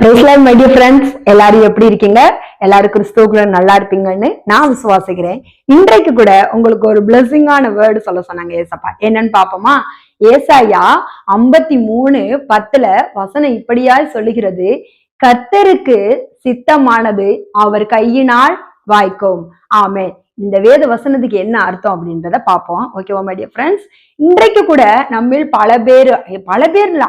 பிரைஸ்லார்ட் my dear friends, எல்லாரும் எப்படி இருக்கீங்க? எல்லாரும் கிறிஸ்துவுக்குள்ள நல்லா இருப்பீங்கன்னு நான் விசுவாசிக்கிறேன். இன்றைக்கு கூட உங்களுக்கு ஒரு பிளெஸிங்கான வேர்டு சொல்ல சொன்னாங்க ஏசப்பா. என்னன்னு பாப்போமா? ஏசாயா 53:10 வசனம் இப்படியாய் சொல்லுகிறது, கர்த்தருக்கு சித்தமானது அவர் கையினால் வாய்க்கும். ஆமென். இந்த வேத வசனத்துக்கு என்ன அர்த்தம் அப்படின்றத பார்ப்போம். ஓகேவா மை டியர் ஃப்ரெண்ட்ஸ்? இன்றைக்கு கூட நம்மில் பல பேர்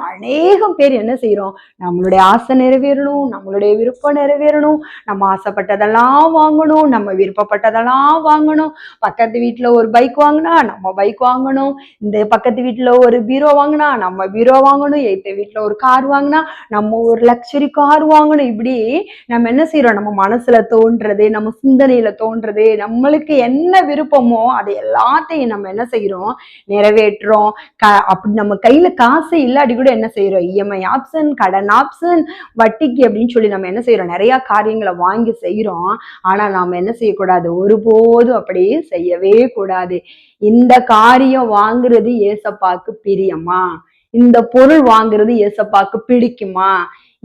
அநேகம் பேர் என்ன செய்யறோம்? நம்மளுடைய ஆசை நிறைவேறணும், நம்மளுடைய விருப்பம் நிறைவேறணும், நம்ம ஆசைப்பட்டதெல்லாம் வாங்கணும், நம்ம விருப்பப்பட்டதெல்லாம் வாங்கணும். பக்கத்து வீட்டுல ஒரு பைக் வாங்கினா நம்ம பைக் வாங்கணும், இந்த பக்கத்து வீட்டுல ஒரு பீரோ வாங்கினா நம்ம பீரோ வாங்கணும், எய்த்த வீட்டுல ஒரு கார் வாங்கினா நம்ம ஒரு லக்ஸரி கார் வாங்கணும். இப்படி நம்ம என்ன செய்யறோம்? நம்ம மனசுல தோன்றது, நம்ம சிந்தனையில தோன்றது, நம்மளுக்கு என்ன விருப்பமோ அதை எல்லாத்தையும் நம்ம என்ன செய்யறோம்? நிறைவேற்றோம். அப்படி நம்ம கையில காசு இல்லாட்டி கூட என்ன செய்யறோம்? இஎம்ஐ ஆப்ஷன், கடன் ஆப்ஷன், வட்டிக்கு அப்படின்னு சொல்லி நம்ம என்ன செய்யறோம்? நிறைய காரியங்களை வாங்கி செய்யறோம். ஆனா நாம என்ன செய்யக்கூடாது? ஒருபோதும் அப்படி செய்யவே கூடாது. இந்த காரியம் வாங்குறது ஏசப்பாக்கு பிரியமா? இந்த பொருள் வாங்குறது ஏசப்பாக்கு பிடிக்குமா?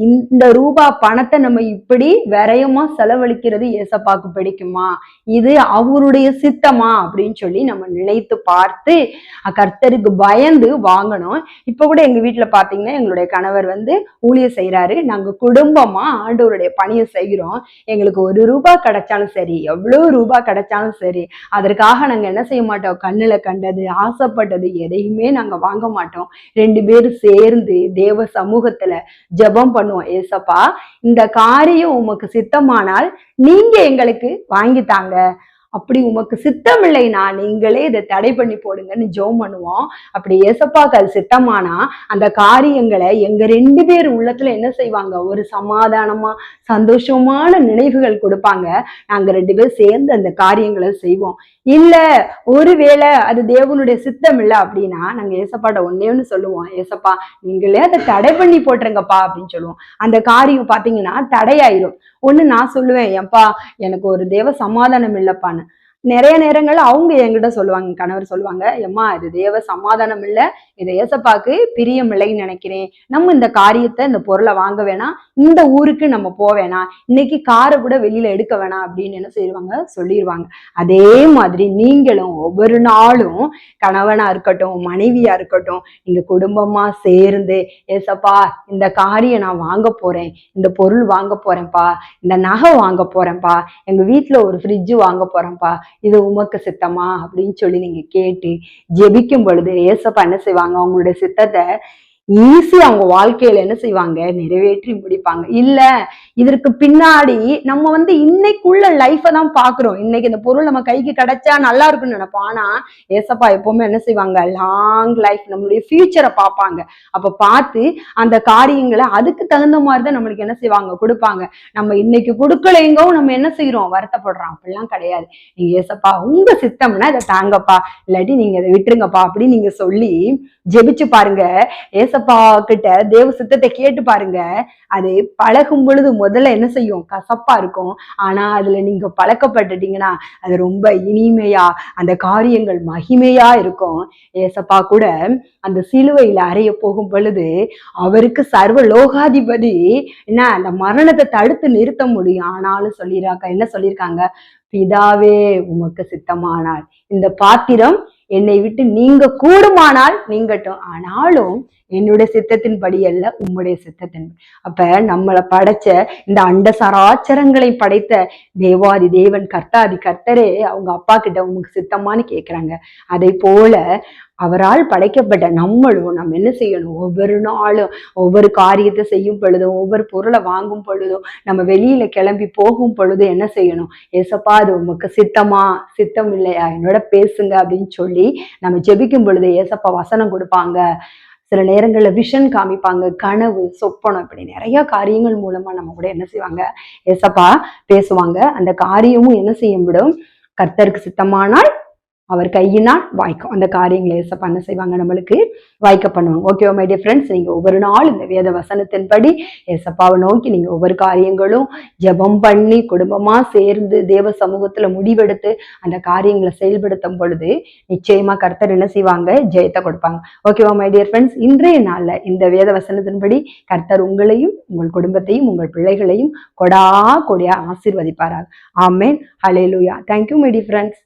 இந்த ரூபா பணத்தை நம்ம இப்படி விரயமா செலவழிக்கிறது ஏசப்பாக்கு பிடிக்குமா? இது அவருடைய சித்தமா அப்படின்னு சொல்லி நம்ம நினைத்து பார்த்து கர்த்தருக்கு பயந்து வாங்கணும். இப்ப கூட எங்க வீட்டுல பாத்தீங்கன்னா எங்களுடைய கணவர் ஊழியம் செய்யறாரு. நாங்க குடும்பமா ஆண்டவருடைய பணியை செய்கிறோம். எங்களுக்கு ₹1 கிடைச்சாலும் சரி, எவ்வளவு ரூபாய் கிடைச்சாலும் சரி, அதற்காக நாங்க என்ன செய்ய மாட்டோம்? கண்ணுல கண்டது, ஆசைப்பட்டது எதையுமே நாங்க வாங்க மாட்டோம். 2 பேரும் சேர்ந்து தேவ சமூகத்துல ஜெபம் பண்ணுவோம். ஏசப்பா, இந்த காரியம் உமக்கு சித்தமானால் நீங்க எங்களுக்கு வாங்கித்தாங்க, அப்படி உமக்கு சித்தம் இல்லைன்னா நீங்களே இதை தடை பண்ணி போடுங்கன்னு ஜெபம் பண்ணுவோம். அப்படி ஏசப்பாக்கு அது சித்தமானா அந்த காரியங்களை எங்க 2 பேர் உள்ளத்துல என்ன செய்வாங்க? ஒரு சமாதானமா சந்தோஷமான நினைவுகள் கொடுப்பாங்க. நாங்க 2 பேரும் சேர்ந்து அந்த காரியங்களை செய்வோம். இல்ல ஒருவேளை அது தேவனுடைய சித்தம் இல்லை அப்படின்னா நாங்க ஏசப்பாட்ட ஒண்ணு சொல்லுவோம், ஏசப்பா நீங்களே அதை தடை பண்ணி போட்டுருங்கப்பா அப்படின்னு சொல்லுவோம். அந்த காரியம் பாத்தீங்கன்னா தடையாயிரும். ஒண்ணு நான் சொல்லுவேன், ஏன்பா எனக்கு ஒரு தேவ சமாதானம் இல்லப்பான்னு. நிறைய நேரங்கள்ல அவங்க என்கிட்ட சொல்லுவாங்க, கணவர் சொல்லுவாங்க, எம்மா இது தேவ சமாதானம் இல்லை, இதை ஏசப்பாக்கு பிரியம் இல்லைன்னு நினைக்கிறேன், நம்ம இந்த காரியத்தை இந்த பொருளை வாங்க வேணாம், இந்த ஊருக்கு நம்ம போவேணாம், இன்னைக்கு காரை கூட வெளியில எடுக்க வேணாம் அப்படின்னு என்ன செய்வாங்க? சொல்லிடுவாங்க. அதே மாதிரி நீங்களும் ஒவ்வொரு நாளும் கணவனா இருக்கட்டும், மனைவியா இருக்கட்டும், நீங்க குடும்பமா சேர்ந்து ஏசப்பா இந்த காரியம் நான் வாங்க போறேன், இந்த பொருள் வாங்க போறேன்ப்பா, இந்த நகை வாங்க போறேன்ப்பா, எங்க வீட்டுல ஒரு ஃப்ரிட்ஜ் வாங்க போறேன்ப்பா, இது உமக்கு சித்தமா அப்படின்னு சொல்லி நீங்க கேட்டு ஜெபிக்கும் பொழுது ஏசப்பா என்ன செய்வாங்க? அவங்களுடைய சித்தத்தை ஈஸியா அவங்க வாழ்க்கையில என்ன செய்வாங்க? நிறைவேற்றி முடிப்பாங்க. இல்ல இதற்கு பின்னாடி நம்ம இன்னைக்குள்ள லைஃப தான் பாக்குறோம். இன்னைக்கு இந்த பொருள் நம்ம கைக்கு கிடைச்சா நல்லா இருக்குன்னு நினைப்போம். ஆனா ஏசப்பா எப்பவுமே என்ன செய்வாங்க? லாங் லைஃப், நம்மளுடைய ஃபியூச்சரை பார்ப்பாங்க. அப்ப பார்த்து அந்த காரியங்களை அதுக்கு தகுந்த மாதிரிதான் நம்மளுக்கு என்ன செய்வாங்க? கொடுப்பாங்க. நம்ம இன்னைக்கு கொடுக்கலைங்கோ நம்ம என்ன செய்யறோம்? வருத்தப்படுறோம். அப்படிலாம் கிடையாது. நீங்க ஏசப்பா உங்க சித்தம்னா இதை தாங்கப்பா, இல்லாட்டி நீங்க இதை விட்டுருங்கப்பா அப்படின்னு நீங்க சொல்லி ஜெபிச்சு பாருங்க. ஏசப்பா கிட்ட தேவ சித்தத்தை கேட்டு பாருங்க. அது பழகும் பொழுது முதல்ல என்ன செய்யும்? கசப்பா இருக்கும். ஆனா அதுல நீங்க பழக்கப்பட்டுட்டீங்கன்னா அது ரொம்ப இனிமையா, அந்த காரியங்கள் மகிமையா இருக்கும். ஏசப்பா கூட அந்த சிலுவையில அறைய போகும் பொழுது அவருக்கு சர்வ லோகாதிபதி என்ன அந்த மரணத்தை தடுத்து நிறுத்த முடியும். ஆனாலும் என்ன சொல்லியிருக்காங்க? பிதாவே உமக்கு சித்தமானால் இந்த பாத்திரம் என்னை விட்டு நீங்க கூடுமானால் நீங்கட்டும், ஆனாலும் என்னுடைய சித்தத்தின் படி அல்ல, உம்முடைய சித்தத்தின். அப்ப நம்மளை படைச்ச இந்த அண்ட சராச்சரங்களை படைத்த தேவாதி தேவன் கர்த்தாதி கர்த்தரே அவங்க அப்பா கிட்ட உமக்கு சித்தமானு கேக்குறாங்க. அதை போல அவரால் படைக்கப்பட்ட நம்மளும் நம்ம என்ன செய்யணும்? ஒவ்வொரு நாளும் ஒவ்வொரு காரியத்தை செய்யும் பொழுதும், ஒவ்வொரு பொருளை வாங்கும் பொழுதும், நம்ம வெளியில கிளம்பி போகும் பொழுதும் என்ன செய்யணும்? ஏசப்பா அது உமக்கு சித்தமா, சித்தம் இல்லையா, என்னோட பேசுங்க அப்படின்னு சொல்லி நம்ம ஜெபிக்கும் பொழுது ஏசப்பா வசனம் கொடுப்பாங்க. சில நேரங்கள்ல விஷன் காமிப்பாங்க, கனவு, சொப்பனம், இப்படி நிறைய காரியங்கள் மூலமா நம்ம கூட என்ன செய்வாங்க? ஏசப்பா பேசுவாங்க. அந்த காரியமும் என்ன செய்ய விடும்? கர்த்தருக்கு சித்தமானால் அவர் கையினால் வாய்க்கும். அந்த காரியங்களை ஏசப்பா என்ன செய்வாங்க, நம்மளுக்கு வாய்க்க பண்ணுவாங்க. ஓகேவா மை டியர் ஃப்ரெண்ட்ஸ், நீங்க ஒவ்வொரு நாள் இந்த வேத வசனத்தின்படி ஏசப்பாவை நோக்கி நீங்க ஒவ்வொரு காரியங்களும் ஜெபம் பண்ணி குடும்பமா சேர்ந்து தேவ சமூகத்துல முடிவெடுத்து அந்த காரியங்களை செயல்படுத்தும் பொழுது நிச்சயமா கர்த்தர் என்ன செய்வாங்க, ஜெயத்தை கொடுப்பாங்க. ஓகேவா மை டியர் ஃப்ரெண்ட்ஸ், இன்றைய நாள்ல இந்த வேத வசனத்தின்படி கர்த்தர் உங்களையும் உங்கள் குடும்பத்தையும் உங்கள் பிள்ளைகளையும் கொடா கொடியா ஆசீர்வதிப்பாராக. Amen. Hallelujah. Thank you my dear friends.